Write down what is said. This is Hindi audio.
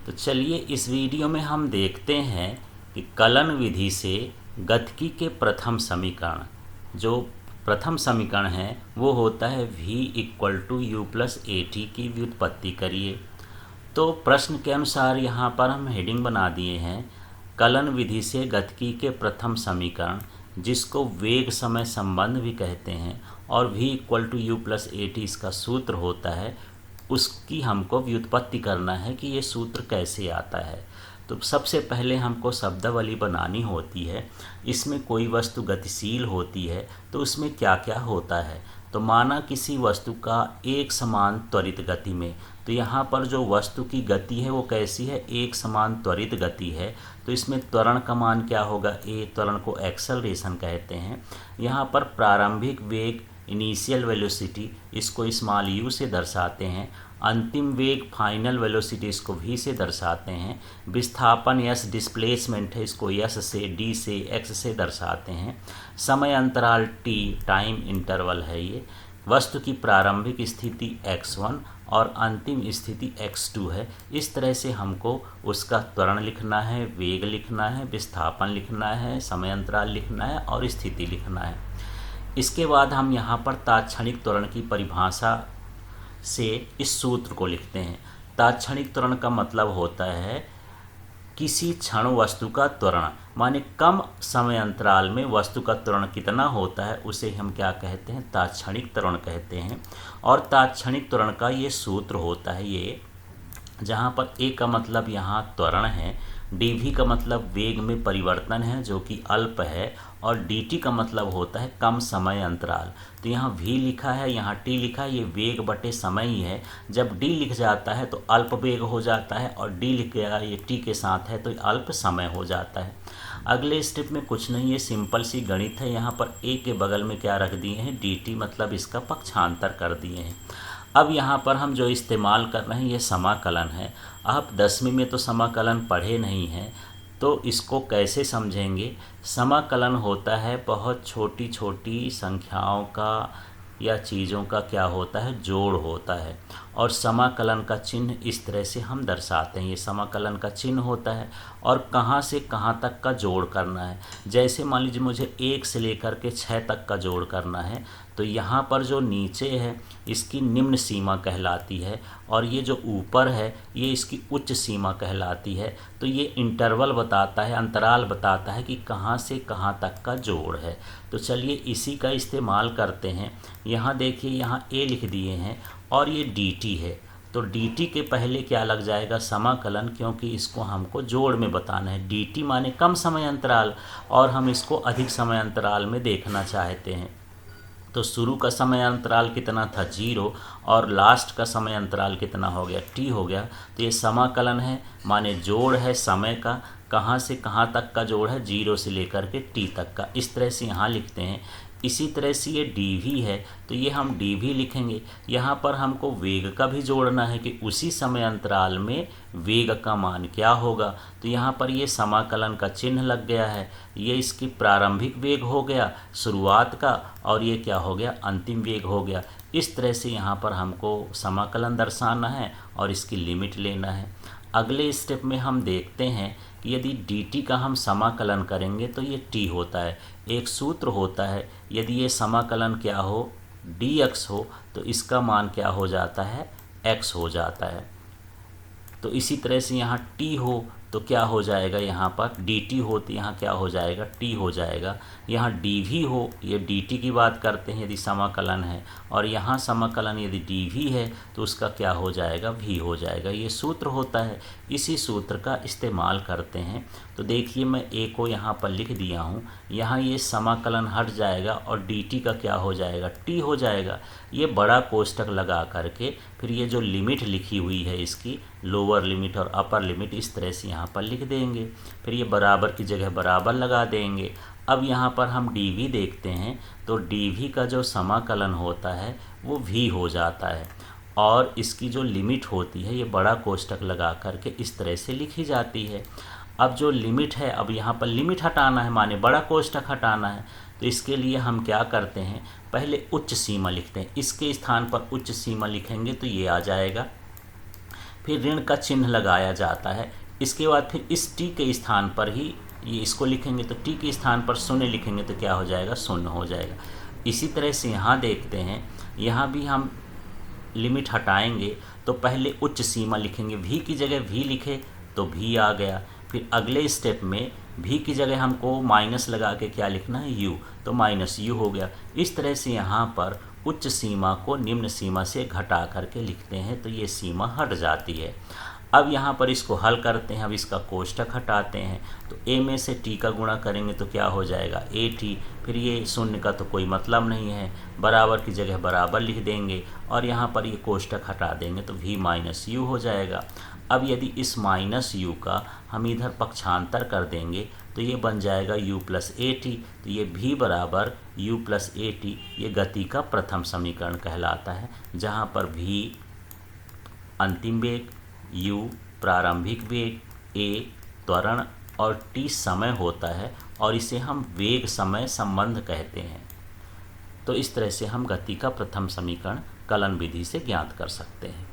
तो चलिए इस वीडियो में हम देखते हैं कि कलन विधि से गतिकी के प्रथम समीकरण, जो प्रथम समीकरण है वो होता है v equal to u plus a t की व्युत्पत्ति करिए। तो प्रश्न के अनुसार यहाँ पर हम हेडिंग बना दिए हैं कलन विधि से गतिकी के प्रथम समीकरण, जिसको वेग समय संबंध भी कहते हैं, और v equal to u plus a t इसका सूत्र होता है, उसकी हमको व्युत्पत्ति करना है कि ये सूत्र कैसे आता है। तो सबसे पहले हमको शब्दावली बनानी होती है। इसमें कोई वस्तु गतिशील होती है तो उसमें क्या क्या होता है। तो माना किसी वस्तु का एक समान त्वरित गति में, तो यहाँ पर जो वस्तु की गति है वो कैसी है, एक समान त्वरित गति है। तो इसमें त्वरण का मान क्या होगा, ए, त्वरण को एक्सेलरेशन कहते हैं। यहाँ पर प्रारंभिक वेग इनिशियल वेलोसिटी, इसको स्मॉल यू से दर्शाते हैं। अंतिम वेग फाइनल वेलोसिटी, इसको v से दर्शाते हैं। विस्थापन यस डिस्प्लेसमेंट है, इसको यस से, d से, x से दर्शाते हैं। समय अंतराल t टाइम इंटरवल है ये। वस्तु की प्रारंभिक स्थिति x1 और अंतिम स्थिति x2 है। इस तरह से हमको उसका त्वरण लिखना है, वेग लिखना है, विस्थापन लिखना है, समय अंतराल लिखना है और स्थिति लिखना है। इसके बाद हम यहाँ पर तात्क्षणिक त्वरण की परिभाषा से इस सूत्र को लिखते हैं। तात्क्षणिक त्वरण का मतलब होता है किसी क्षण वस्तु का त्वरण, माने कम समय अंतराल में वस्तु का त्वरण कितना होता है उसे हम क्या कहते हैं, तात्क्षणिक त्वरण कहते हैं। और तात्क्षणिक त्वरण का ये सूत्र होता है ये, जहाँ पर ए का मतलब यहाँ त्वरण है, dv का मतलब वेग में परिवर्तन है जो कि अल्प है, और dt का मतलब होता है कम समय अंतराल। तो यहाँ v लिखा है, यहाँ t लिखा है, ये वेग बटे समय ही है। जब d लिख जाता है तो अल्प वेग हो जाता है, और d लिख गया ये t के साथ है तो अल्प समय हो जाता है। अगले स्टेप में कुछ नहीं, ये सिंपल सी गणित है। यहाँ पर a के बगल में क्या रख दिए हैं, dt, मतलब इसका पक्षांतर कर दिए हैं। अब यहाँ पर हम जो इस्तेमाल कर रहे हैं ये समाकलन है। आप 10वीं में तो समाकलन पढ़े नहीं हैं, तो इसको कैसे समझेंगे। समाकलन होता है बहुत छोटी छोटी संख्याओं का या चीज़ों का क्या होता है, जोड़ होता है। और समाकलन का चिन्ह इस तरह से हम दर्शाते हैं, ये समाकलन का चिन्ह होता है। और कहाँ से कहाँ तक का जोड़ करना है, जैसे मान लीजिए मुझे 1 से लेकर के 6 तक का जोड़ करना है, तो यहाँ पर जो नीचे है इसकी निम्न सीमा कहलाती है, और ये जो ऊपर है ये इसकी उच्च सीमा कहलाती है। तो ये इंटरवल बताता है, अंतराल बताता है कि कहाँ से कहाँ तक का जोड़ है। तो चलिए इसी का इस्तेमाल करते हैं। यहाँ देखिए, यहाँ a लिख दिए हैं और ये dt है। तो dt के पहले क्या लग जाएगा, समाकलन, क्योंकि इसको हमको जोड़ में बताना है। dt माने कम समय अंतराल, और हम इसको अधिक समय अंतराल में देखना चाहते हैं। तो शुरू का समय अंतराल कितना था, 0, और लास्ट का समय अंतराल कितना हो गया, t हो गया। तो ये समाकलन है, माने जोड़ है समय का, कहाँ से कहाँ तक का जोड़ है, 0 से लेकर के t तक का। इस तरह से यहाँ लिखते हैं। इसी तरह से ये dv है, तो ये हम dv लिखेंगे। यहाँ पर हमको वेग का भी जोड़ना है कि उसी समय अंतराल में वेग का मान क्या होगा। तो यहाँ पर ये समाकलन का चिन्ह लग गया है। ये इसकी प्रारंभिक वेग हो गया शुरुआत का, और ये क्या हो गया, अंतिम वेग हो गया। इस तरह से यहाँ पर हमको समाकलन दर्शाना है और इसकी लिमिट लेना है। अगले स्टेप में हम देखते हैं कि यदि dt का हम समाकलन करेंगे तो ये t होता है। एक सूत्र होता है, यदि ये समाकलन क्या हो, dx हो, तो इसका मान क्या हो जाता है, x हो जाता है। तो इसी तरह से यहाँ t हो तो क्या हो जाएगा, यहाँ पर dt हो तो यहाँ क्या हो जाएगा, t हो जाएगा। यहाँ dv हो, ये dt की बात करते हैं यदि समाकलन है, और यहाँ समाकलन यदि dv है तो उसका क्या हो जाएगा, v हो जाएगा। ये सूत्र होता है, इसी सूत्र का इस्तेमाल करते हैं। तो देखिए मैं a को यहाँ पर लिख दिया हूँ, यहाँ ये समाकलन हट जाएगा और dt का क्या हो जाएगा, t हो जाएगा। ये बड़ा कोष्टक लगा करके फिर ये जो लिमिट लिखी हुई है इसकी, लोअर लिमिट और अपर लिमिट, इस तरह से यहाँ पर लिख देंगे। फिर ये बराबर की जगह बराबर लगा देंगे। अब यहाँ पर हम dv देखते हैं, तो dv का जो समाकलन होता है वो v हो जाता है, और इसकी जो लिमिट होती है ये बड़ा कोष्टक लगा करके इस तरह से लिखी जाती है। अब जो लिमिट है, अब यहाँ पर लिमिट हटाना है, माने बड़ा कोष्टक हटाना है। तो इसके लिए हम क्या करते हैं, पहले उच्च सीमा लिखते हैं। इसके स्थान पर उच्च सीमा लिखेंगे तो ये आ जाएगा। फिर ऋण का चिन्ह लगाया जाता है। इसके बाद फिर इस t के स्थान पर ही ये इसको लिखेंगे, तो t के स्थान पर शून्य लिखेंगे तो क्या हो जाएगा, शून्य हो जाएगा। इसी तरह से यहाँ देखते हैं, यहाँ भी हम लिमिट हटाएंगे तो पहले उच्च सीमा लिखेंगे, v की जगह v लिखे तो v आ गया। फिर अगले स्टेप में v की जगह हमको माइनस लगा के क्या लिखना है, u, तो माइनस u हो गया। इस तरह से यहाँ पर उच्च सीमा को निम्न सीमा से घटा करके लिखते हैं तो ये सीमा हट जाती है। अब यहाँ पर इसको हल करते हैं, अब इसका कोष्ठक हटाते हैं तो a में से t का गुणा करेंगे तो क्या हो जाएगा, at। फिर ये शून्य का तो कोई मतलब नहीं है, बराबर की जगह बराबर लिख देंगे और यहाँ पर ये कोष्ठक हटा देंगे तो v माइनस यू हो जाएगा। अब यदि इस माइनस यू का हम इधर पक्षांतर कर देंगे तो ये बन जाएगा u प्लस ए टी, तो ये v बराबर u प्लस ए टी ये गति का प्रथम समीकरण कहलाता है, जहाँ पर v अंतिम वेग, u प्रारंभिक वेग, a त्वरण और t समय होता है और इसे हम वेग समय संबंध कहते हैं। तो इस तरह से हम गति का प्रथम समीकरण कलन विधि से ज्ञात कर सकते हैं।